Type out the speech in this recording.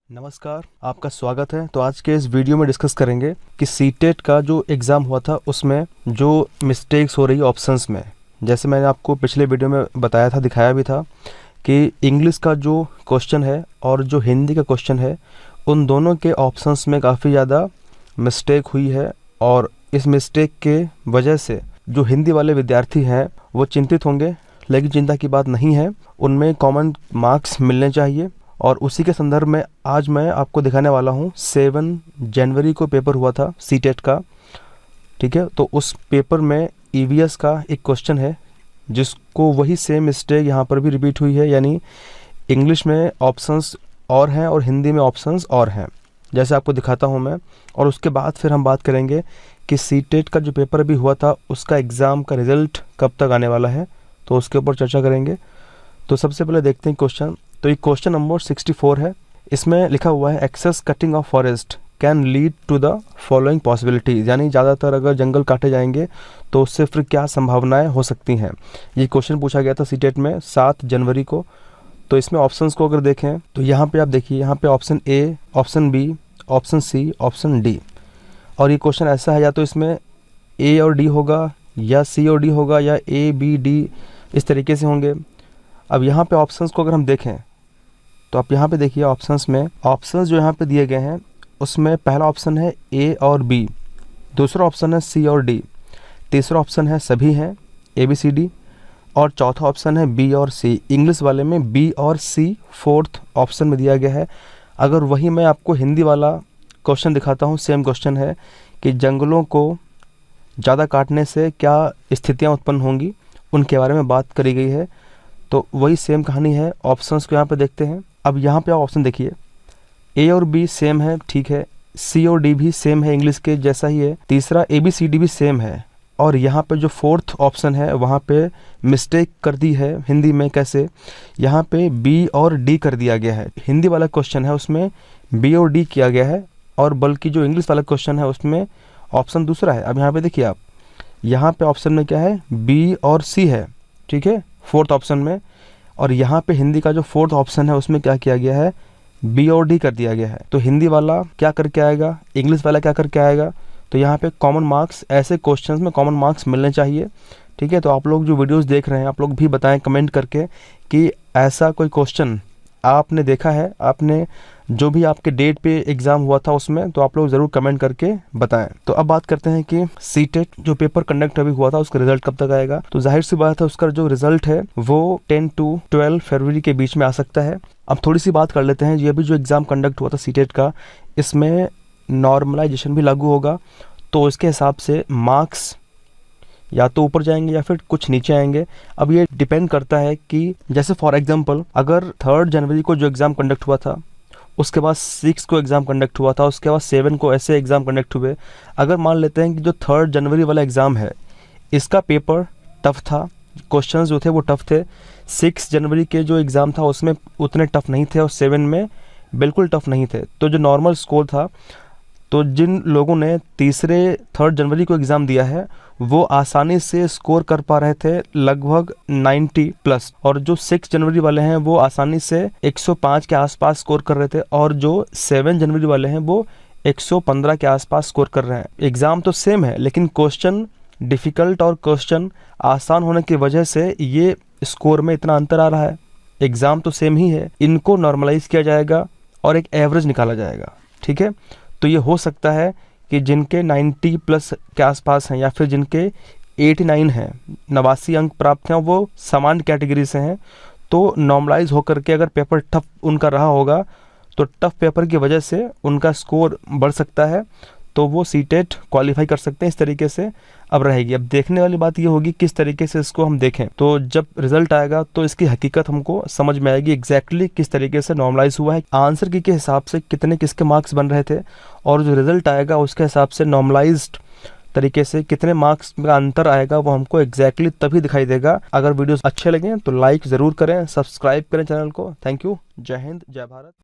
नमस्कार, आपका स्वागत है। तो आज के इस वीडियो में डिस्कस करेंगे कि सीटेट का जो एग्ज़ाम हुआ था उसमें जो मिस्टेक्स हो रही है ऑप्शंस में। जैसे मैंने आपको पिछले वीडियो में बताया था, दिखाया भी था कि इंग्लिश का जो क्वेश्चन है और जो हिंदी का क्वेश्चन है, उन दोनों के ऑप्शंस में काफ़ी ज़्यादा मिस्टेक हुई है। और इस मिस्टेक के वजह से जो हिंदी वाले विद्यार्थी हैं वो चिंतित होंगे, लेकिन चिंता की बात नहीं है, उनमें कॉमन मार्क्स मिलने चाहिए। और उसी के संदर्भ में आज मैं आपको दिखाने वाला हूँ 7 जनवरी को पेपर हुआ था सीटेट का, ठीक है। तो उस पेपर में ईवीएस का एक क्वेश्चन है जिसको वही सेम मिस्टेक यहाँ पर भी रिपीट हुई है, यानी इंग्लिश में ऑप्शंस और हैं और हिंदी में ऑप्शंस और हैं, जैसे आपको दिखाता हूँ मैं। और उसके बाद फिर हम बात करेंगे कि सीटेट का जो पेपर अभी हुआ था उसका एग्ज़ाम का रिज़ल्ट कब तक आने वाला है, तो उसके ऊपर चर्चा करेंगे। तो सबसे पहले देखते हैं क्वेश्चन। तो ये क्वेश्चन नंबर 64 है। इसमें लिखा हुआ है excess cutting of forest can lead to the following possibilities, यानी ज़्यादातर अगर जंगल काटे जाएंगे तो उससे फिर क्या संभावनाएं हो सकती हैं। ये क्वेश्चन पूछा गया था सीटेट में 7 जनवरी को। तो इसमें ऑप्शंस को अगर देखें तो यहाँ पे आप देखिए, यहाँ पे option A, option B, option C, option D. और ये क्वेश्चन ऐसा है, या तो इसमें ए और डी होगा, या सी और डी होगा, या ए बी डी, इस तरीके से होंगे। अब यहाँ पे ऑप्शंस को अगर हम देखें तो आप यहाँ पे देखिए, ऑप्शंस में ऑप्शंस जो यहाँ पे दिए गए हैं उसमें पहला ऑप्शन है ए और बी, दूसरा ऑप्शन है सी और डी, तीसरा ऑप्शन है सभी हैं ए बी सी डी, और चौथा ऑप्शन है बी और सी। इंग्लिश वाले में बी और सी फोर्थ ऑप्शन में दिया गया है। अगर वही मैं आपको हिंदी वाला क्वेश्चन दिखाता हूँ, सेम क्वेश्चन है कि जंगलों को ज़्यादा काटने से क्या स्थितियाँ उत्पन्न होंगी, उनके बारे में बात करी गई है। तो वही सेम कहानी है। ऑप्शंस को यहाँ पे देखते हैं। अब यहाँ पे आप ऑप्शन देखिए, ए और बी सेम है, ठीक है, सी और डी भी सेम है, इंग्लिश के जैसा ही है, तीसरा ए बी सी डी भी सेम है। और यहाँ पे जो फोर्थ ऑप्शन है वहाँ पे मिस्टेक कर दी है हिंदी में। कैसे? यहाँ पे बी और डी कर दिया गया है। हिंदी वाला क्वेश्चन है उसमें बी और डी किया गया है, और बल्कि जो इंग्लिश वाला क्वेश्चन है उसमें ऑप्शन दूसरा है। अब यहाँ पे देखिए आप, यहाँ पे ऑप्शन में क्या है, बी और सी है, ठीक है, फोर्थ ऑप्शन में। और यहाँ पे हिंदी का जो फोर्थ ऑप्शन है उसमें क्या किया गया है, बी और डी कर दिया गया है। तो हिंदी वाला क्या करके आएगा, इंग्लिश वाला क्या करके आएगा। तो यहाँ पे कॉमन मार्क्स, ऐसे क्वेश्चंस में कॉमन मार्क्स मिलने चाहिए, ठीक है। तो आप लोग जो वीडियोस देख रहे हैं, आप लोग भी बताएं कमेंट करके कि ऐसा कोई क्वेश्चन आपने देखा है, आपने जो भी आपके डेट पे एग्ज़ाम हुआ था उसमें, तो आप लोग ज़रूर कमेंट करके बताएं। तो अब बात करते हैं कि सीटेट जो पेपर कंडक्ट अभी हुआ था उसका रिजल्ट कब तक आएगा। तो जाहिर सी बात है, उसका जो रिजल्ट है वो 10 to 12 फरवरी के बीच में आ सकता है। अब थोड़ी सी बात कर लेते हैं, ये अभी जो एग्ज़ाम कंडक्ट हुआ था सीटेट का, इसमें नॉर्मलाइजेशन भी लागू होगा। तो इसके हिसाब से मार्क्स या तो ऊपर जाएंगे या फिर कुछ नीचे आएंगे। अब ये डिपेंड करता है कि जैसे फॉर एग्जांपल अगर 3 जनवरी को जो एग्ज़ाम कंडक्ट हुआ था, उसके बाद 6 को एग्ज़ाम कंडक्ट हुआ था, उसके बाद 7 को ऐसे एग्ज़ाम कंडक्ट हुए। अगर मान लेते हैं कि जो 3 जनवरी वाला एग्ज़ाम है इसका पेपर टफ़ था, क्वेश्चंस जो थे वो टफ़ थे। 6 जनवरी के जो एग्ज़ाम था उसमें उतने टफ़ नहीं थे, और 7 में बिल्कुल टफ़ नहीं थे। तो जो नॉर्मल स्कोर था, तो जिन लोगों ने 3 जनवरी को एग्ज़ाम दिया है वो आसानी से स्कोर कर पा रहे थे लगभग 90 प्लस, और जो 6 जनवरी वाले हैं वो आसानी से 105 के आसपास स्कोर कर रहे थे, और जो 7 जनवरी वाले हैं वो 115 के आसपास स्कोर कर रहे हैं। एग्ज़ाम तो सेम है, लेकिन क्वेश्चन डिफ़िकल्ट और क्वेश्चन आसान होने की वजह से ये स्कोर में इतना अंतर आ रहा है। एग्ज़ाम तो सेम ही है, इनको नॉर्मलाइज़ किया जाएगा और एक एवरेज निकाला जाएगा, ठीक है। तो ये हो सकता है कि जिनके 90 प्लस के आसपास हैं या फिर जिनके 89 हैं, 89 अंक प्राप्त हैं, वो समान कैटेगरी से हैं। तो नॉर्मलाइज होकर के अगर पेपर टफ उनका रहा होगा तो टफ पेपर की वजह से उनका स्कोर बढ़ सकता है, तो वो सीटेट क्वालिफाई कर सकते हैं। इस तरीके से अब रहेगी। अब देखने वाली बात ये होगी किस तरीके से इसको हम देखें। तो जब रिजल्ट आएगा तो इसकी हकीकत हमको समझ में आएगी, एग्जैक्टली किस तरीके से नॉर्मलाइज हुआ है, आंसर की के हिसाब से कितने किसके मार्क्स बन रहे थे, और जो रिजल्ट आएगा उसके हिसाब से नॉर्मलाइज्ड तरीके से कितने मार्क्स का अंतर आएगा वो हमको एग्जैक्टली तभी दिखाई देगा। अगर वीडियोस अच्छे लगे तो लाइक ज़रूर करें, सब्सक्राइब करें चैनल को। Thank you. जय हिंद, जय भारत।